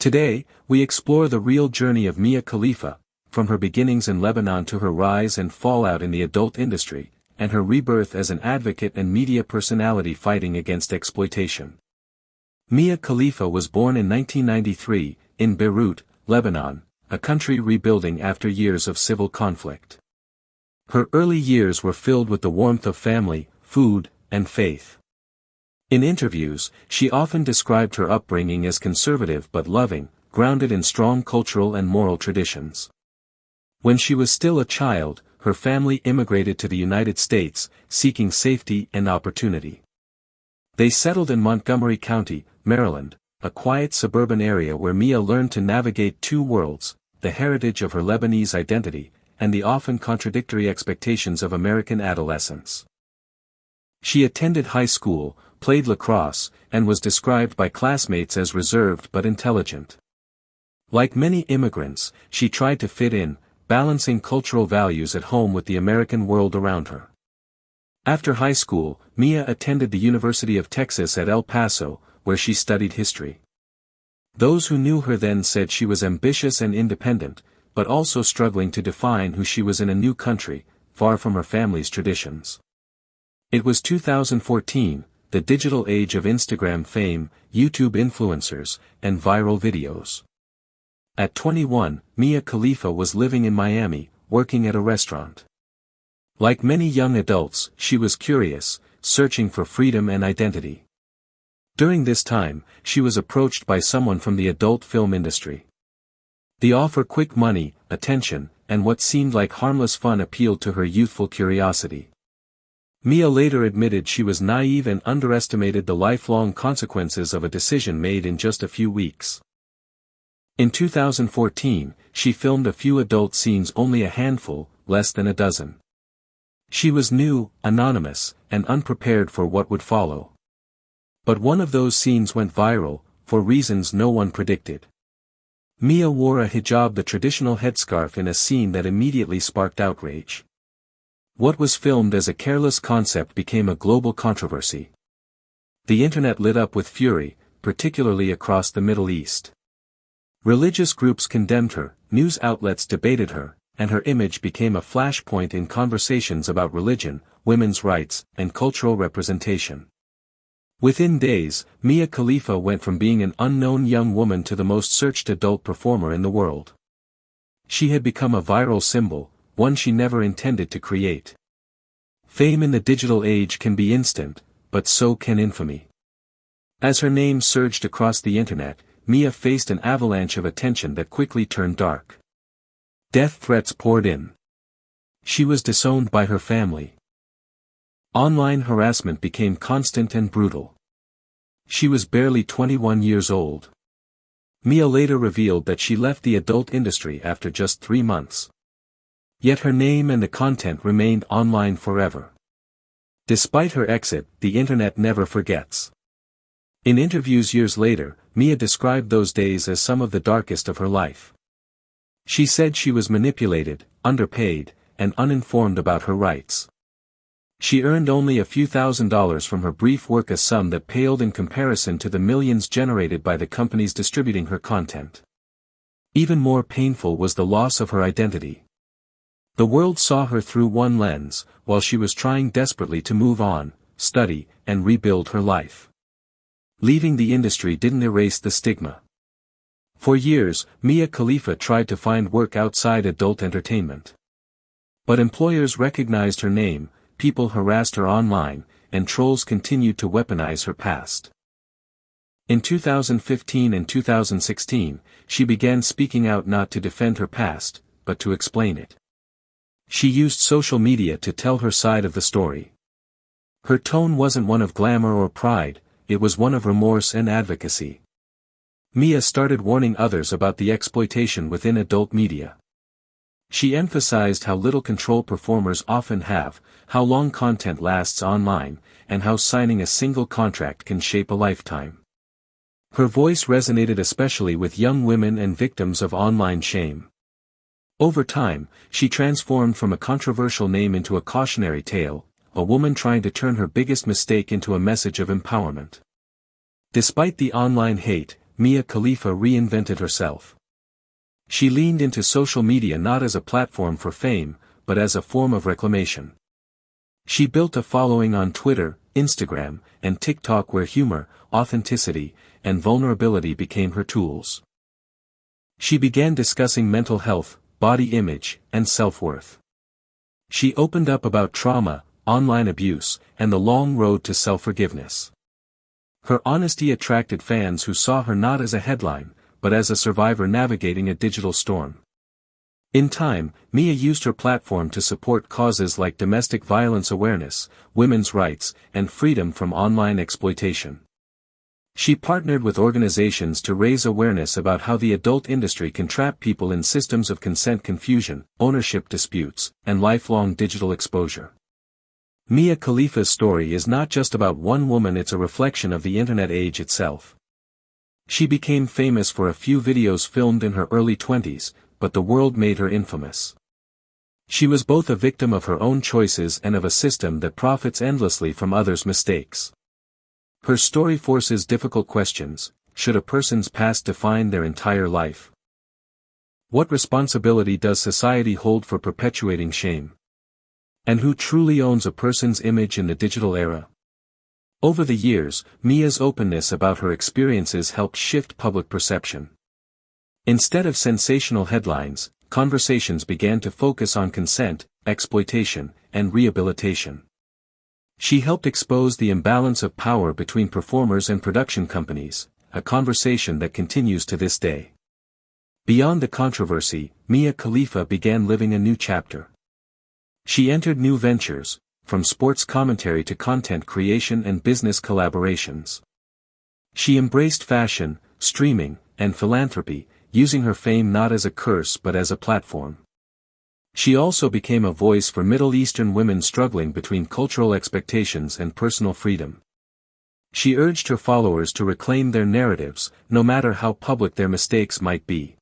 Today, we explore the real journey of Mia Khalifa, from her beginnings in Lebanon to her rise and fallout in the adult industry, and her rebirth as an advocate and media personality fighting against exploitation. Mia Khalifa was born in 1993, in Beirut, Lebanon, a country rebuilding after years of civil conflict. Her early years were filled with the warmth of family, food, and faith. In interviews, she often described her upbringing as conservative but loving, grounded in strong cultural and moral traditions. When she was still a child, her family immigrated to the United States, seeking safety and opportunity. They settled in Montgomery County, Maryland, a quiet suburban area where Mia learned to navigate two worlds, the heritage of her Lebanese identity, and the often contradictory expectations of American adolescence. She attended high school, played lacrosse, and was described by classmates as reserved but intelligent. Like many immigrants, she tried to fit in, balancing cultural values at home with the American world around her. After high school, Mia attended the University of Texas at El Paso, where she studied history. Those who knew her then said she was ambitious and independent, but also struggling to define who she was in a new country, far from her family's traditions. It was 2014, the digital age of Instagram fame, YouTube influencers, and viral videos. At 21, Mia Khalifa was living in Miami, working at a restaurant. Like many young adults, she was curious, searching for freedom and identity. During this time, she was approached by someone from the adult film industry. The offer quick money, attention, and what seemed like harmless fun appealed to her youthful curiosity. Mia later admitted she was naive and underestimated the lifelong consequences of a decision made in just a few weeks. In 2014, she filmed a few adult scenes, only a handful, less than a dozen. She was new, anonymous, and unprepared for what would follow. But one of those scenes went viral, for reasons no one predicted. Mia wore a hijab, the traditional headscarf, in a scene that immediately sparked outrage. What was filmed as a careless concept became a global controversy. The internet lit up with fury, particularly across the Middle East. Religious groups condemned her, news outlets debated her, and her image became a flashpoint in conversations about religion, women's rights, and cultural representation. Within days, Mia Khalifa went from being an unknown young woman to the most searched adult performer in the world. She had become a viral symbol, one she never intended to create. Fame in the digital age can be instant, but so can infamy. As her name surged across the internet, Mia faced an avalanche of attention that quickly turned dark. Death threats poured in. She was disowned by her family. Online harassment became constant and brutal. She was barely 21 years old. Mia later revealed that she left the adult industry after just 3 months. Yet her name and the content remained online forever. Despite her exit, the internet never forgets. In interviews years later, Mia described those days as some of the darkest of her life. She said she was manipulated, underpaid, and uninformed about her rights. She earned only a few $1,000s from her brief work, a sum that paled in comparison to the millions generated by the companies distributing her content. Even more painful was the loss of her identity. The world saw her through one lens, while she was trying desperately to move on, study, and rebuild her life. Leaving the industry didn't erase the stigma. For years, Mia Khalifa tried to find work outside adult entertainment. But employers recognized her name, people harassed her online, and trolls continued to weaponize her past. In 2015 and 2016, she began speaking out, not to defend her past, but to explain it. She used social media to tell her side of the story. Her tone wasn't one of glamour or pride, it was one of remorse and advocacy. Mia started warning others about the exploitation within adult media. She emphasized how little control performers often have, how long content lasts online, and how signing a single contract can shape a lifetime. Her voice resonated especially with young women and victims of online shame. Over time, she transformed from a controversial name into a cautionary tale, a woman trying to turn her biggest mistake into a message of empowerment. Despite the online hate, Mia Khalifa reinvented herself. She leaned into social media not as a platform for fame, but as a form of reclamation. She built a following on Twitter, Instagram, and TikTok where humor, authenticity, and vulnerability became her tools. She began discussing mental health, body image, and self-worth. She opened up about trauma, online abuse, and the long road to self-forgiveness. Her honesty attracted fans who saw her not as a headline, but as a survivor navigating a digital storm. In time, Mia used her platform to support causes like domestic violence awareness, women's rights, and freedom from online exploitation. She partnered with organizations to raise awareness about how the adult industry can trap people in systems of consent confusion, ownership disputes, and lifelong digital exposure. Mia Khalifa's story is not just about one woman, it's a reflection of the internet age itself. She became famous for a few videos filmed in her early 20s, but the world made her infamous. She was both a victim of her own choices and of a system that profits endlessly from others' mistakes. Her story forces difficult questions. Should a person's past define their entire life? What responsibility does society hold for perpetuating shame? And who truly owns a person's image in the digital era? Over the years, Mia's openness about her experiences helped shift public perception. Instead of sensational headlines, conversations began to focus on consent, exploitation, and rehabilitation. She helped expose the imbalance of power between performers and production companies, a conversation that continues to this day. Beyond the controversy, Mia Khalifa began living a new chapter. She entered new ventures, from sports commentary to content creation and business collaborations. She embraced fashion, streaming, and philanthropy, using her fame not as a curse but as a platform. She also became a voice for Middle Eastern women struggling between cultural expectations and personal freedom. She urged her followers to reclaim their narratives, no matter how public their mistakes might be.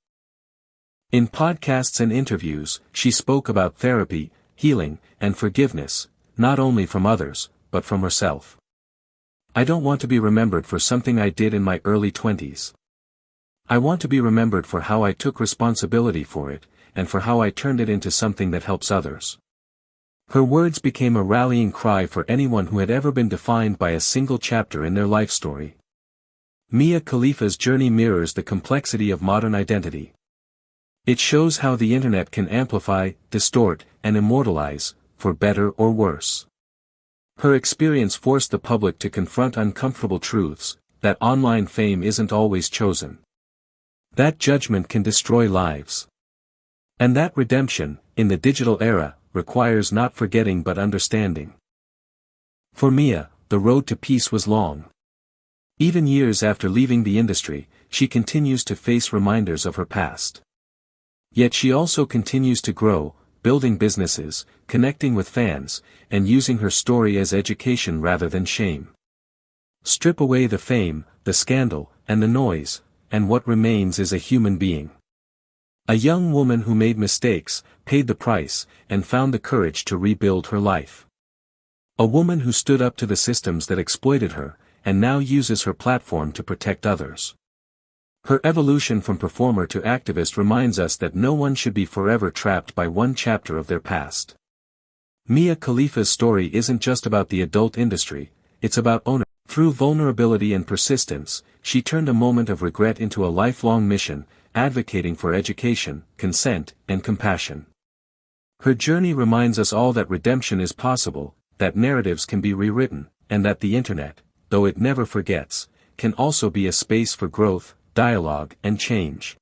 In podcasts and interviews, she spoke about therapy, healing, and forgiveness, not only from others, but from herself. I don't want to be remembered for something I did in my early 20s. I want to be remembered for how I took responsibility for it, and for how I turned it into something that helps others. Her words became a rallying cry for anyone who had ever been defined by a single chapter in their life story. Mia Khalifa's journey mirrors the complexity of modern identity. It shows how the internet can amplify, distort, and immortalize, for better or worse. Her experience forced the public to confront uncomfortable truths, that online fame isn't always chosen. That judgment can destroy lives. And that redemption, in the digital era, requires not forgetting but understanding. For Mia, the road to peace was long. Even years after leaving the industry, she continues to face reminders of her past. Yet she also continues to grow, building businesses, connecting with fans, and using her story as education rather than shame. Strip away the fame, the scandal, and the noise, and what remains is a human being. A young woman who made mistakes, paid the price, and found the courage to rebuild her life. A woman who stood up to the systems that exploited her, and now uses her platform to protect others. Her evolution from performer to activist reminds us that no one should be forever trapped by one chapter of their past. Mia Khalifa's story isn't just about the adult industry, it's about ownership. Through vulnerability and persistence, she turned a moment of regret into a lifelong mission, advocating for education, consent, and compassion. Her journey reminds us all that redemption is possible, that narratives can be rewritten, and that the internet, though it never forgets, can also be a space for growth, dialogue, and change.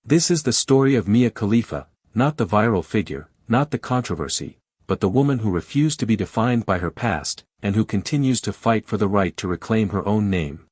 This is the story of Mia Khalifa, not the viral figure, not the controversy, but the woman who refused to be defined by her past, and who continues to fight for the right to reclaim her own name.